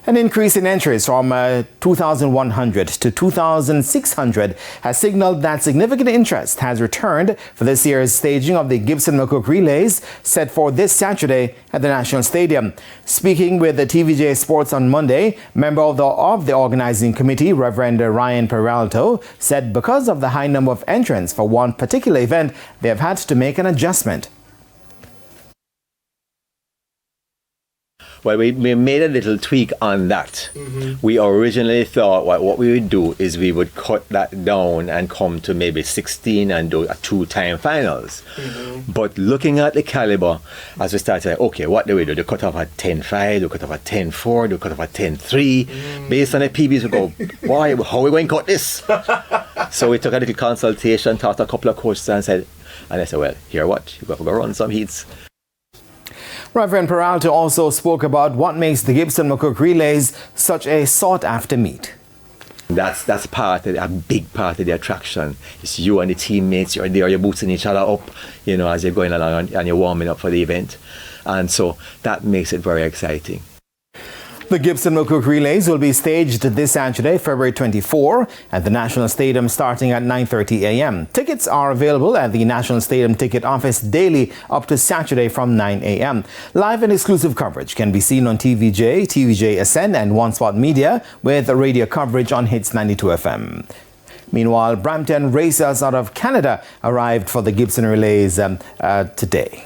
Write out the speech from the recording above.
An increase in entries from 2,100 to 2,600 has signaled that significant interest has returned for this year's staging of the Gibson McCook Relays set for this Saturday at the National Stadium. Speaking with the TVJ Sports on Monday, member of the organizing committee, Reverend Ryan Peralto, said because of the high number of entrants for one particular event, they have had to make an adjustment. Well, we made a little tweak on that. We originally thought what we would do is we would cut that down and come to maybe 16 and do a 2-time finals. But looking at the caliber, as we started, okay, what do we do? Do we cut off at 10-5, do we cut off at 10-4, do we cut off at 10-3? Based on the PBs, we go, why, how are we going to cut this? So we took a little consultation, talked to a couple of coaches and I said, well, here what? You've got to go run some heats. Reverend Peralta also spoke about what makes the Gibson McCook Relays such a sought-after meet. That's a big part of the attraction. It's you and the teammates, you're there, you're boosting each other up, as you're going along and you're warming up for the event. And so that makes it very exciting. The Gibson McCook Relays will be staged this Saturday, February 24, at the National Stadium starting at 9:30 a.m. Tickets are available at the National Stadium ticket office daily up to Saturday from 9 a.m. Live and exclusive coverage can be seen on TVJ, TVJ Ascend and One Spot Media with radio coverage on Hits 92 FM. Meanwhile, Brampton racers out of Canada arrived for the Gibson Relays today.